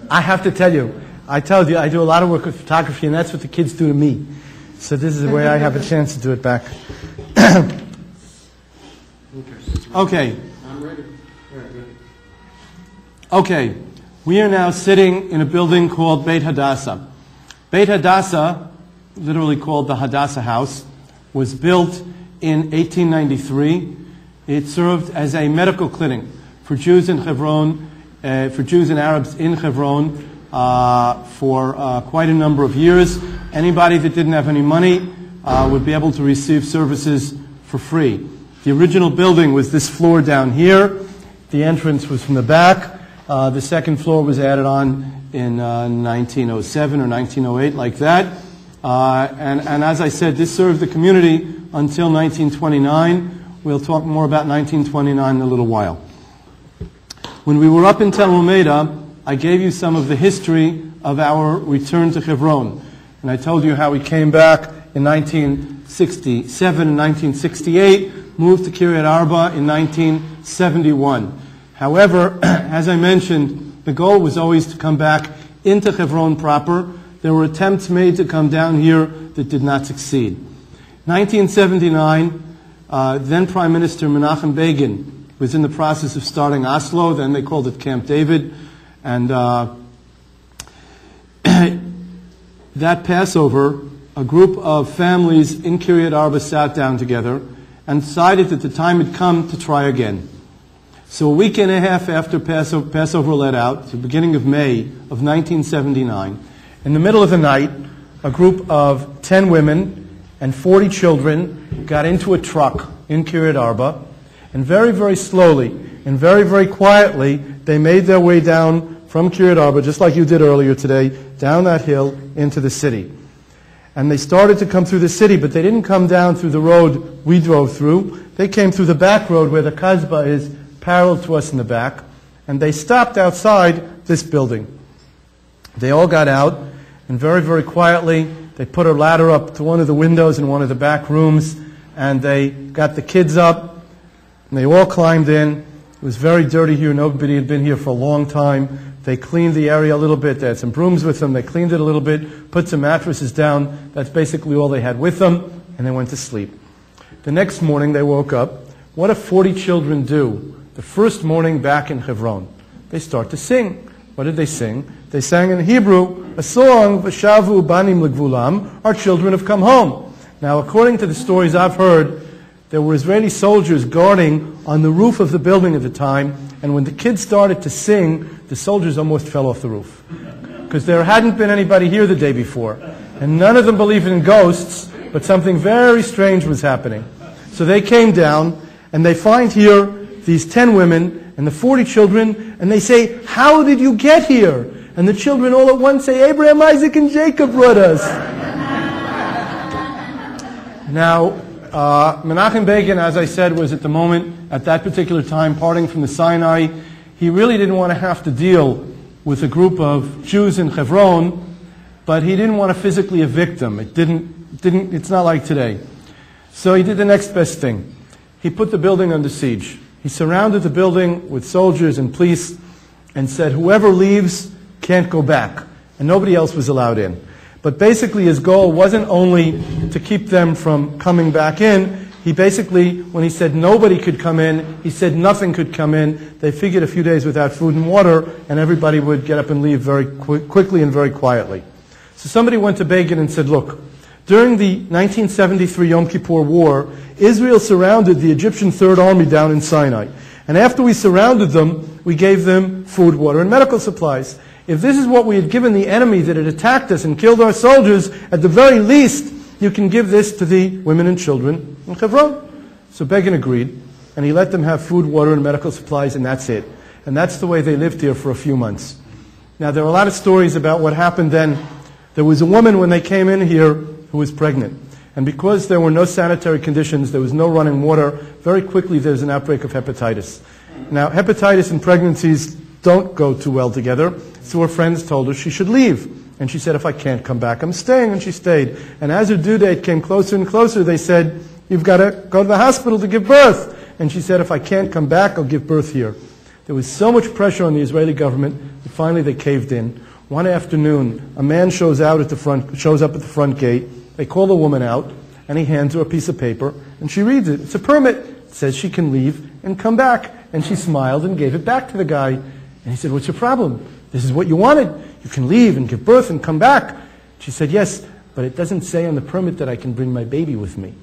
I have to tell you, I told you, I do a lot of work with photography, and that's what the kids do to me. So this is the way I have a chance to do it back. Okay. I'm ready. Very good. Okay. We are now sitting in a building called Beit Hadassah. Beit Hadassah, literally called the Hadassah House, was built in 1893. It served as a medical clinic for Jews in Hebron, for Jews and Arabs in Hebron for quite a number of years. Anybody that didn't have any money would be able to receive services for free. The original building was this floor down here. The entrance was from the back. The second floor was added on in 1907 or 1908, like that. And as I said, this served the community until 1929. We'll talk more about 1929 in a little while. When we were up in Tel Almeida, I gave you some of the history of our return to Hebron. And I told you how we came back in 1967 and 1968, moved to Kiryat Arba in 1971. However, as I mentioned, the goal was always to come back into Hebron proper. There were attempts made to come down here that did not succeed. 1979, then Prime Minister Menachem Begin was in the process of starting Oslo, then they called it Camp David, and that Passover, a group of families in Kiryat Arba sat down together and decided that the time had come to try again. So a week and a half after Passover let out, the beginning of May of 1979, in the middle of the night, a group of 10 women and 40 children got into a truck in Kiryat Arba, and very, very slowly and very, very quietly, they made their way down from Kiryat Arba, just like you did earlier today, down that hill into the city. And they started to come through the city, but they didn't come down through the road we drove through. They came through the back road where the Kasbah is parallel to us in the back, and they stopped outside this building. They all got out, and very, very quietly, they put a ladder up to one of the windows in one of the back rooms, and they got the kids up, and they all climbed in. It was very dirty here. Nobody had been here for a long time. They cleaned the area a little bit. They had some brooms with them. They cleaned it a little bit, put some mattresses down. That's basically all they had with them, and they went to sleep. The next morning, they woke up. What do 40 children do the first morning back in Hebron? They start to sing. What did they sing? They sang in Hebrew a song, V'shavu banim legvulam, our children have come home. Now, according to the stories I've heard, there were Israeli soldiers guarding on the roof of the building at the time, and when the kids started to sing, the soldiers almost fell off the roof. Because there hadn't been anybody here the day before. And none of them believed in ghosts, but something very strange was happening. So they came down, and they find here these 10 women and the 40 children, and they say, "How did you get here?" And the children all at once say, "Abraham, Isaac, and Jacob brought us." Now, Menachem Begin, as I said, was at the moment, at that particular time, parting from the Sinai. He really didn't want to have to deal with a group of Jews in Hebron, but he didn't want to physically evict them. It's not like today. So he did the next best thing. He put the building under siege. He surrounded the building with soldiers and police and said, whoever leaves can't go back. And nobody else was allowed in. But basically his goal wasn't only to keep them from coming back in. He basically, when he said nobody could come in, he said nothing could come in. They figured a few days without food and water, and everybody would get up and leave very quickly and very quietly. So somebody went to Begin and said, look, during the 1973 Yom Kippur War, Israel surrounded the Egyptian Third Army down in Sinai. And after we surrounded them, we gave them food, water, and medical supplies. If this is what we had given the enemy that had attacked us and killed our soldiers, at the very least, you can give this to the women and children in Hebron. So Begin agreed, and he let them have food, water, and medical supplies, and that's it. And that's the way they lived here for a few months. Now, there are a lot of stories about what happened then. There was a woman when they came in here who was pregnant. And because there were no sanitary conditions, there was no running water, very quickly there's an outbreak of hepatitis. Now, hepatitis and pregnancies don't go too well together. So her friends told her she should leave. And she said, if I can't come back, I'm staying. And she stayed. And as her due date came closer and closer, they said, you've got to go to the hospital to give birth. And she said, if I can't come back, I'll give birth here. There was so much pressure on the Israeli government that finally they caved in. One afternoon, a man shows up at the front gate. They call the woman out, and he hands her a piece of paper, and she reads it. It's a permit. It says she can leave and come back. And she smiled and gave it back to the guy. And he said, "What's your problem? This is what you wanted. You can leave and give birth and come back." She said, "Yes, but it doesn't say on the permit that I can bring my baby with me."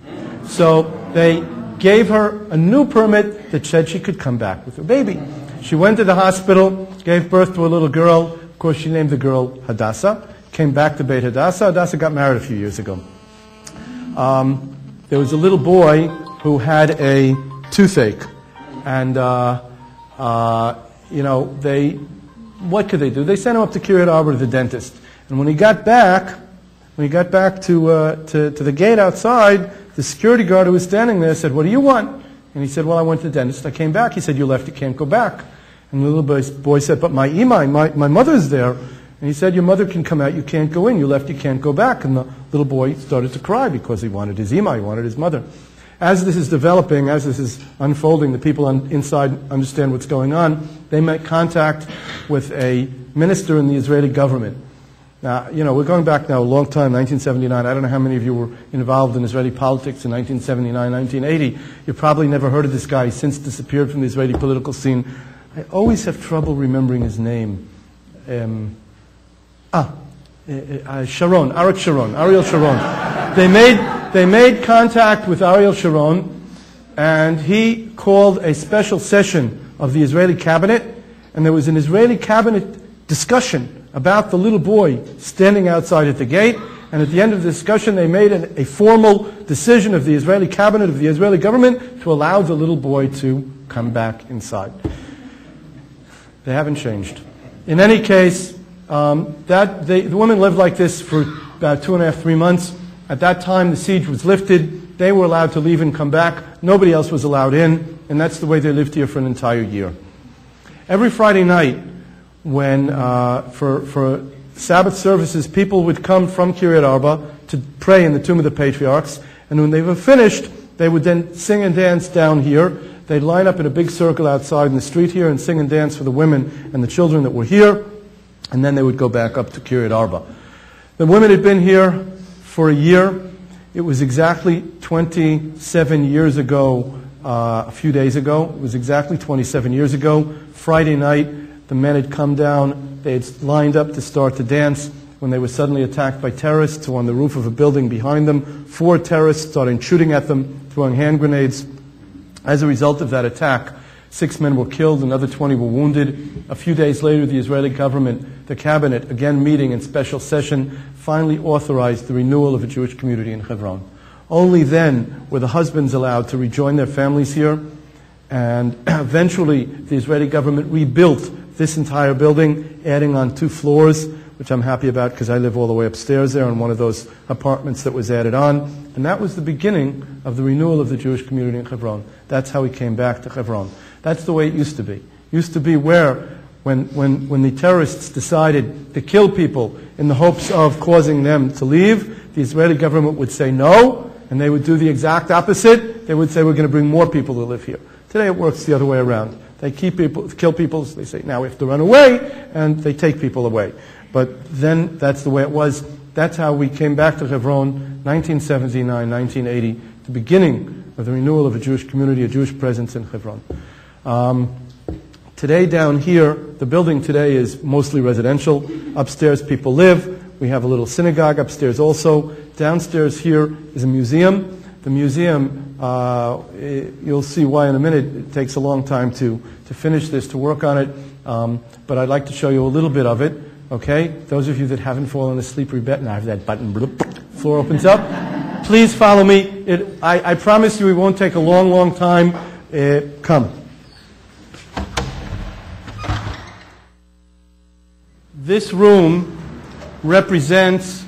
So they gave her a new permit that said she could come back with her baby. She went to the hospital, gave birth to a little girl. Of course, she named the girl Hadassah. Came back to Beit Hadassah. Hadassah got married a few years ago. There was a little boy who had a toothache. And, what could they do? They sent him up to Kiryat Arba to the dentist. And when he got back to the gate outside, the security guard who was standing there said, "What do you want?" And he said, "Well, I went to the dentist. I came back." He said, "You left. You can't go back." And the little boy said, "But my mother's there." And he said, "Your mother can come out. You can't go in. You left. You can't go back." And the little boy started to cry because he wanted his imah. He wanted his mother. As this is developing, as this is unfolding, the people inside understand what's going on. They make contact with a minister in the Israeli government. Now, we're going back now a long time, 1979. I don't know how many of you were involved in Israeli politics in 1979, 1980. You probably never heard of this guy. He's since disappeared from the Israeli political scene. I always have trouble remembering his name. Sharon, Ariel Sharon. They made contact with Ariel Sharon, and he called a special session of the Israeli cabinet, and there was an Israeli cabinet discussion about the little boy standing outside at the gate, and at the end of the discussion they made a formal decision of the Israeli cabinet, of the Israeli government, to allow the little boy to come back inside. They haven't changed. In any case, the women lived like this for about 2.5, 3 months. At that time, the siege was lifted. They were allowed to leave and come back. Nobody else was allowed in, and that's the way they lived here for an entire year. Every Friday night, when for Sabbath services, people would come from Kiryat Arba to pray in the Tomb of the Patriarchs, and when they were finished, they would then sing and dance down here. They'd line up in a big circle outside in the street here and sing and dance for the women and the children that were here, and then they would go back up to Kiryat Arba. The women had been here for a year. It was exactly 27 years ago, a few days ago. It was exactly 27 years ago. Friday night, the men had come down. They had lined up to start to dance when they were suddenly attacked by terrorists who were on the roof of a building behind them. 4 terrorists started shooting at them, throwing hand grenades. As a result of that attack, 6 men were killed, another 20 were wounded. A few days later, the Israeli government, the cabinet, again meeting in special session, finally authorized the renewal of a Jewish community in Hebron. Only then were the husbands allowed to rejoin their families here, and eventually the Israeli government rebuilt this entire building, adding on 2 floors, which I'm happy about because I live all the way upstairs there in one of those apartments that was added on. And that was the beginning of the renewal of the Jewish community in Hebron. That's how we came back to Hebron. That's the way it used to be. It used to be where, when the terrorists decided to kill people in the hopes of causing them to leave, the Israeli government would say no, and they would do the exact opposite. They would say, we're going to bring more people to live here. Today it works the other way around. They kill people, they say, now we have to run away, and they take people away. But then that's the way it was. That's how we came back to Hebron, 1979, 1980, the beginning of the renewal of a Jewish community, a Jewish presence in Hebron. Today down here, the building today is mostly residential. Upstairs people live. We have a little synagogue upstairs also. Downstairs here is a museum. The museum, you'll see why in a minute. It takes a long time to finish this, to work on it. But I'd like to show you a little bit of it. Okay? Those of you that haven't fallen asleep, now I have that button. Floor opens up. Please follow me. I promise you it won't take a long, long time. Come. This room represents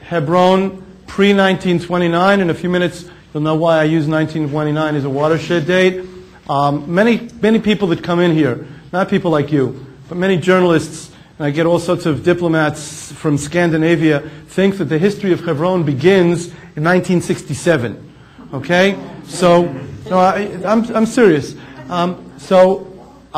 Hebron pre-1929. In a few minutes, you'll know why I use 1929 as a watershed date. Many people that come in here, not people like you, but many journalists, and I get all sorts of diplomats from Scandinavia, think that the history of Hebron begins in 1967. Okay? So, no, I'm serious. So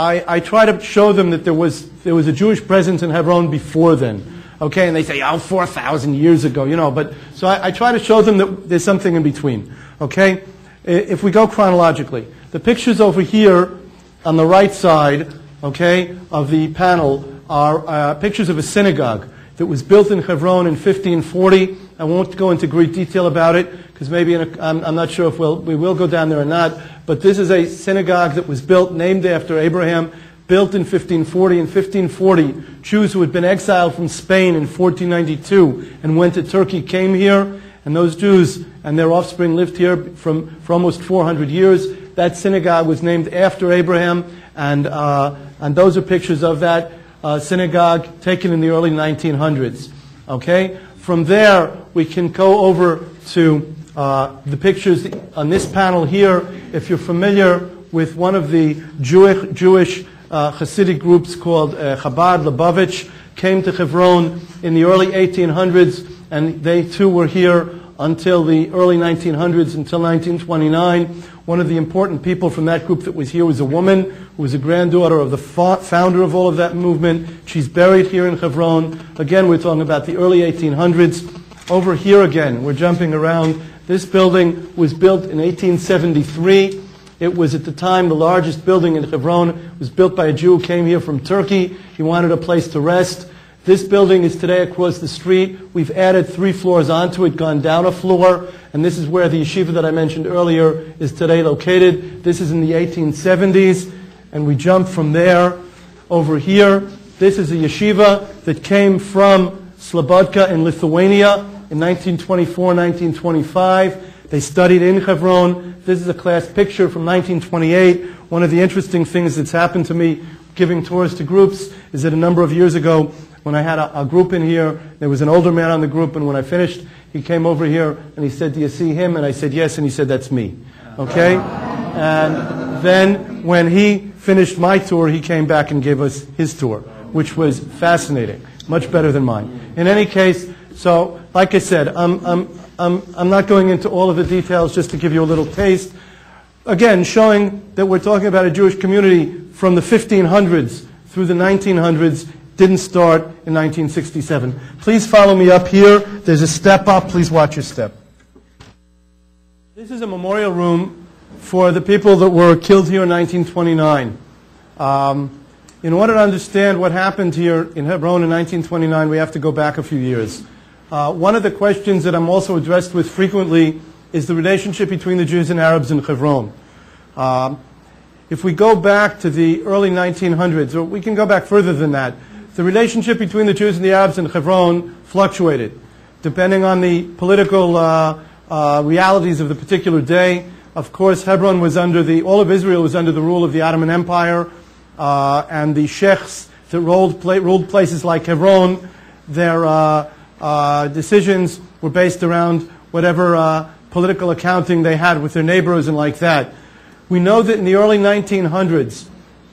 I try to show them that there was a Jewish presence in Hebron before then. Okay, and they say, 4,000 years ago, but, so I try to show them that there's something in between. Okay? If we go chronologically, the pictures over here on the right side, okay, of the panel are pictures of a synagogue that was built in Hebron in 1540. I won't go into great detail about it, because maybe I'm not sure if we will go down there or not, but this is a synagogue that was built, named after Abraham, built in 1540. In 1540, Jews who had been exiled from Spain in 1492 and went to Turkey came here, and those Jews and their offspring lived here for almost 400 years. That synagogue was named after Abraham, and those are pictures of that synagogue taken in the early 1900s. Okay? From there, we can go over to the pictures on this panel here. If you're familiar with one of the Jewish Hasidic groups called Chabad Lubavitch, came to Hebron in the early 1800s, and they too were here until the early 1900s, until 1929. One of the important people from that group that was here was a woman who was a granddaughter of the founder of all of that movement. She's buried here in Hebron. Again, we're talking about the early 1800s. Over here again, we're jumping around. This building was built in 1873. It was at the time the largest building in Hebron. It was built by a Jew who came here from Turkey. He wanted a place to rest. This building is today across the street. We've added 3 floors onto it, gone down a floor, and this is where the yeshiva that I mentioned earlier is today located. This is in the 1870s, and we jump from there over here. This is a yeshiva that came from Slobodka in Lithuania in 1924, 1925. They studied in Hebron. This is a class picture from 1928. One of the interesting things that's happened to me giving tours to groups is that a number of years ago, when I had a group in here, there was an older man on the group, and when I finished, he came over here and he said, "Do you see him?" And I said, "Yes," and he said, "That's me." Okay? And then when he finished my tour, he came back and gave us his tour, which was fascinating, much better than mine. In any case, so like I said, I'm not going into all of the details, just to give you a little taste. Again, showing that we're talking about a Jewish community from the 1500s through the 1900s. Didn't start in 1967. Please follow me up here. There's a step up. Please watch your step. This is a memorial room for the people that were killed here in 1929. In order to understand what happened here in Hebron in 1929, we have to go back a few years. One of the questions that I'm also addressed with frequently is the relationship between the Jews and Arabs in Hebron. If we go back to the early 1900s, or we can go back further than that, the relationship between the Jews and the Arabs in Hebron fluctuated, depending on the political realities of the particular day. Of course, Hebron was all of Israel was under the rule of the Ottoman Empire, and the sheikhs that ruled places like Hebron, their decisions were based around whatever political accounting they had with their neighbors and like that. We know that in the early 1900s,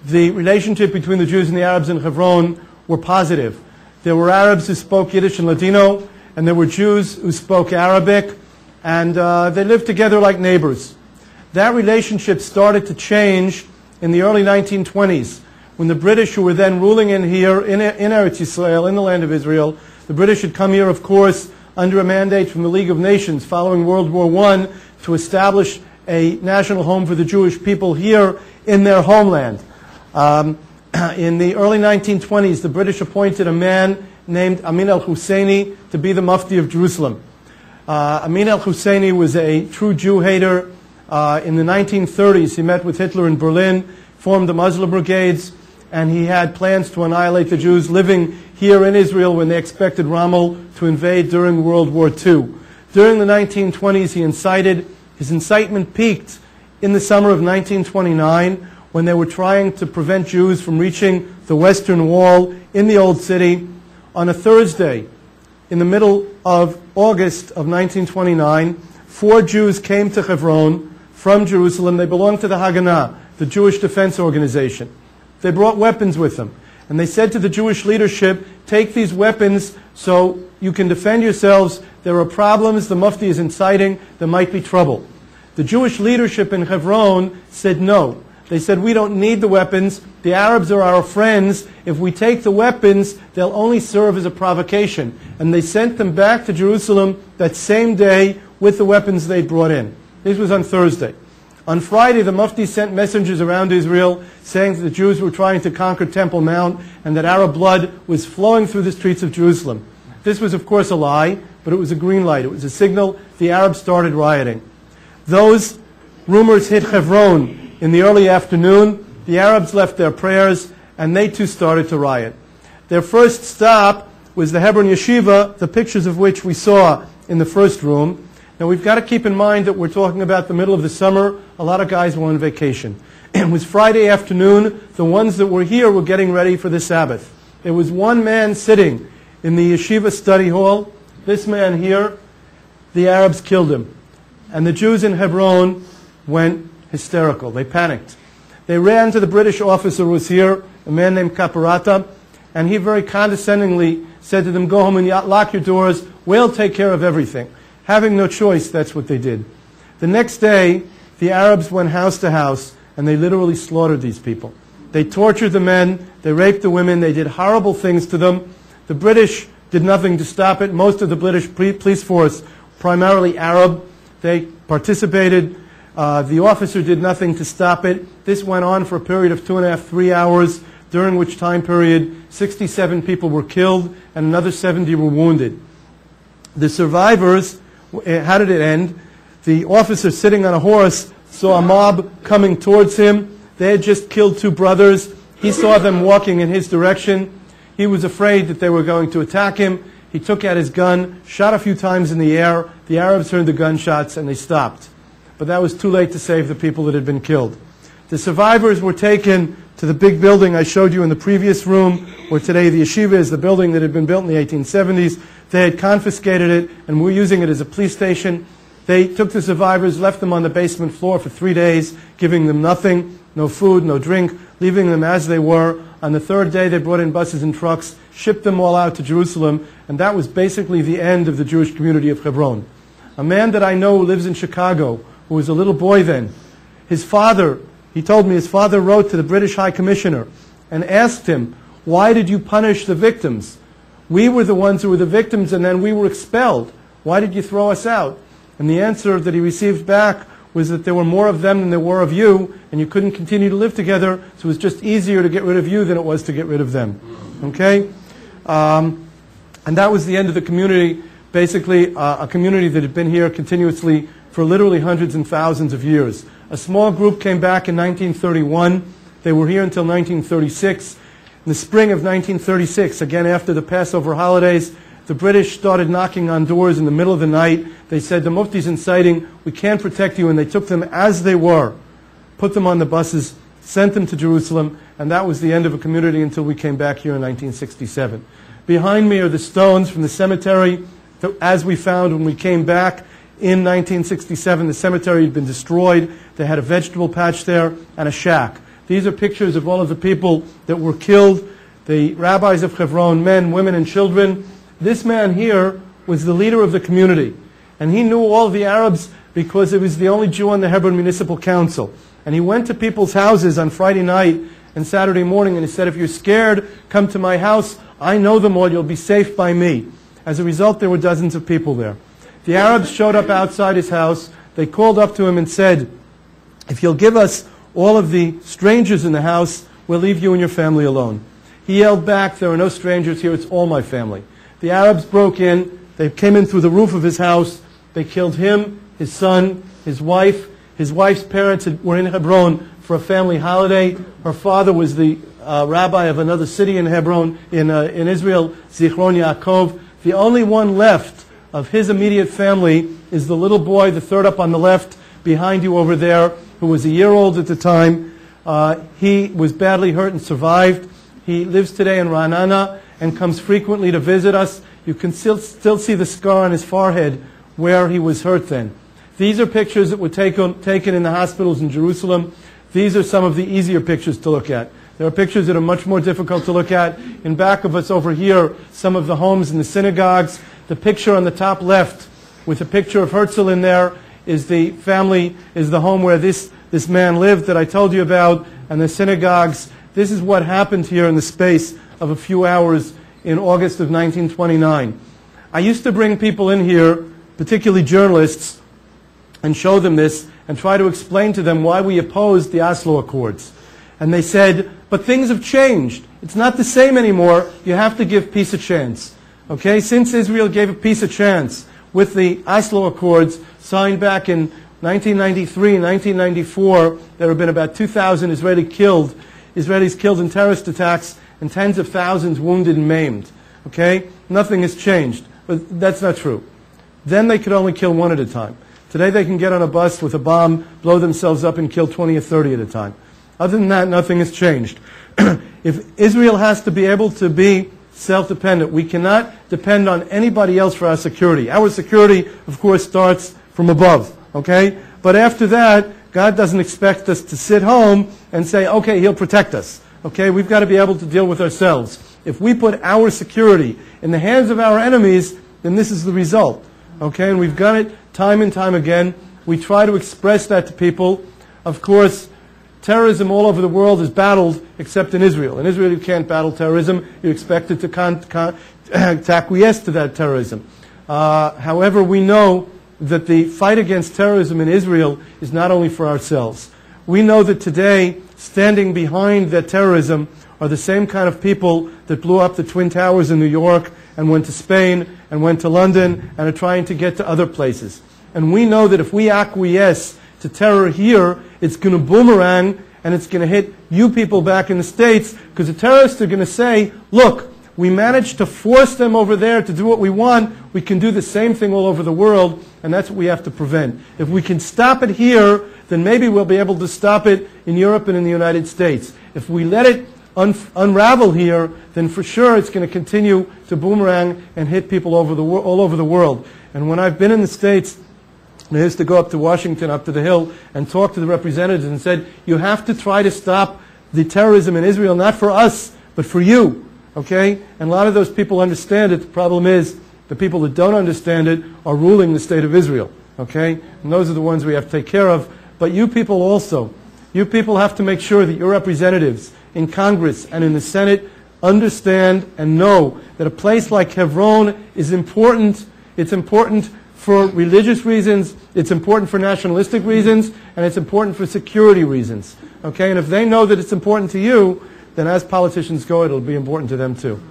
the relationship between the Jews and the Arabs in Hebron were positive. There were Arabs who spoke Yiddish and Ladino, and there were Jews who spoke Arabic, and they lived together like neighbors. That relationship started to change in the early 1920s, when the British, who were then ruling in Eretz Yisrael, in the land of Israel, the British had come here, of course, under a mandate from the League of Nations following World War I to establish a national home for the Jewish people here in their homeland. In the early 1920s, the British appointed a man named Amin al-Husseini to be the Mufti of Jerusalem. Amin al-Husseini was a true Jew hater. In the 1930s, he met with Hitler in Berlin, formed the Muslim Brigades, and he had plans to annihilate the Jews living here in Israel when they expected Rommel to invade during World War II. During the 1920s, his incitement peaked in the summer of 1929, when they were trying to prevent Jews from reaching the Western Wall in the Old City. On a Thursday, in the middle of August of 1929, 4 Jews came to Hebron from Jerusalem. They belonged to the Haganah, the Jewish Defense Organization. They brought weapons with them. And they said to the Jewish leadership, "Take these weapons so you can defend yourselves. There are problems. The Mufti is inciting. There might be trouble." The Jewish leadership in Hebron said no. They said, we don't need the weapons. The Arabs are our friends. If we take the weapons, they'll only serve as a provocation. And they sent them back to Jerusalem that same day with the weapons they brought in. This was on Thursday. On Friday, the Mufti sent messengers around Israel saying that the Jews were trying to conquer Temple Mount and that Arab blood was flowing through the streets of Jerusalem. This was, of course, a lie, but it was a green light. It was a signal. The Arabs started rioting. Those rumors hit Hebron in the early afternoon. The Arabs left their prayers, and they too started to riot. Their first stop was the Hebron Yeshiva, the pictures of which we saw in the first room. Now, we've got to keep in mind that we're talking about the middle of the summer. A lot of guys were on vacation. It was Friday afternoon. The ones that were here were getting ready for the Sabbath. There was one man sitting in the yeshiva study hall. This man here, the Arabs killed him. And the Jews in Hebron went hysterical. They panicked. They ran to the British officer who was here, a man named Caparata, and he very condescendingly said to them, go home and lock your doors. We'll take care of everything. Having no choice, that's what they did. The next day, the Arabs went house to house, and they literally slaughtered these people. They tortured the men, they raped the women, they did horrible things to them. The British did nothing to stop it. Most of the British police force, primarily Arab, they participated. The officer did nothing to stop it. This went on for a period of 2.5, 3 hours, during which time period 67 people were killed and another 70 were wounded. The survivors, how did it end? The officer sitting on a horse saw a mob coming towards him. They had just killed 2 brothers. He saw them walking in his direction. He was afraid that they were going to attack him. He took out his gun, shot a few times in the air. The Arabs heard the gunshots and they stopped. But that was too late to save the people that had been killed. The survivors were taken to the big building I showed you in the previous room, where today the yeshiva is, the building that had been built in the 1870s. They had confiscated it and were using it as a police station. They took the survivors, left them on the basement floor for 3 days, giving them nothing, no food, no drink, leaving them as they were. On the 3rd day, they brought in buses and trucks, shipped them all out to Jerusalem, and that was basically the end of the Jewish community of Hebron. A man that I know who lives in Chicago, who was a little boy then, his father, he told me his father wrote to the British High Commissioner and asked him, why did you punish the victims? We were the ones who were the victims and then we were expelled. Why did you throw us out? And the answer that he received back was that there were more of them than there were of you, and you couldn't continue to live together, so it was just easier to get rid of you than it was to get rid of them. Okay? And that was the end of the community, basically a community that had been here continuously for literally hundreds and thousands of years. A small group came back in 1931. They were here until 1936. In the spring of 1936, again after the Passover holidays, the British started knocking on doors in the middle of the night. They said, the Mufti's inciting, we can't protect you, and they took them as they were, put them on the buses, sent them to Jerusalem, and that was the end of a community until we came back here in 1967. Behind me are the stones from the cemetery that, as we found when we came back in 1967, the cemetery had been destroyed. They had a vegetable patch there and a shack. These are pictures of all of the people that were killed, the rabbis of Hebron, men, women, and children. This man here was the leader of the community, and he knew all the Arabs because he was the only Jew on the Hebron Municipal Council. And he went to people's houses on Friday night and Saturday morning, and he said, if you're scared, come to my house. I know them all. You'll be safe by me. As a result, there were dozens of people there. The Arabs showed up outside his house. They called up to him and said, if you'll give us all of the strangers in the house, we'll leave you and your family alone. He yelled back, there are no strangers here. It's all my family. The Arabs broke in. They came in through the roof of his house. They killed him, his son, his wife. His wife's parents were in Hebron for a family holiday. Her father was the rabbi of another city in Hebron, in Israel, Zichron Yaakov. The only one left of his immediate family is the little boy, the third up on the left, behind you over there, who was a year old at the time. He was badly hurt and survived. He lives today in Ra'anana and comes frequently to visit us. You can still see the scar on his forehead where he was hurt then. These are pictures that were taken in the hospitals in Jerusalem. These are some of the easier pictures to look at. There are pictures that are much more difficult to look at. In back of us over here, some of the homes in the synagogues. The picture on the top left with a picture of Herzl in there is the family, is the home where this this man lived that I told you about, and the synagogues. This is what happened here in the space of a few hours in August of 1929. I used to bring people in here, particularly journalists, and show them this and try to explain to them why we opposed the Oslo Accords. And they said, but things have changed. It's not the same anymore. You have to give peace a chance. Okay? Since Israel gave a peace a chance with the Oslo Accords signed back in 1993, 1994, there have been about 2,000 Israelis killed in terrorist attacks and tens of thousands wounded and maimed. Okay? Nothing has changed. But that's not true. Then they could only kill one at a time. Today they can get on a bus with a bomb, blow themselves up, and kill 20 or 30 at a time. Other than that, nothing has changed. If Israel has to be able to be self-dependent, we cannot depend on anybody else for our security. Our security, of course, starts from above. Okay? But after that, God doesn't expect us to sit home and say, okay, He'll protect us. Okay? We've got to be able to deal with ourselves. If we put our security in the hands of our enemies, then this is the result. Okay? And we've done it time and time again. We try to express that to people. Of course, terrorism all over the world is battled except in Israel. In Israel, you can't battle terrorism. You're expected to acquiesce to that terrorism. However, we know that the fight against terrorism in Israel is not only for ourselves. We know that today, standing behind that terrorism are the same kind of people that blew up the Twin Towers in New York and went to Spain and went to London and are trying to get to other places. And we know that if we acquiesce to terror here, it's going to boomerang and it's going to hit you people back in the States, because the terrorists are going to say, look, we managed to force them over there to do what we want. We can do the same thing all over the world, and that's what we have to prevent. If we can stop it here, then maybe we'll be able to stop it in Europe and in the United States. If we let it unravel here, then for sure it's going to continue to boomerang and hit people all over the world. And when I've been in the States, I used to go up to Washington, up to the Hill, and talk to the representatives and said, you have to try to stop the terrorism in Israel, not for us, but for you. Okay? And a lot of those people understand it. The problem is the people that don't understand it are ruling the state of Israel. Okay? And those are the ones we have to take care of. But you people also. You people have to make sure that your representatives in Congress and in the Senate understand and know that a place like Hebron is important. It's important for religious reasons, it's important for nationalistic reasons, and it's important for security reasons. Okay? And if they know that it's important to you, then as politicians go, it'll be important to them too.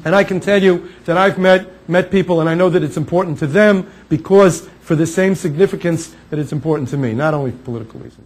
And I can tell you that I've met people, and I know that it's important to them because for the same significance that it's important to me, not only for political reasons.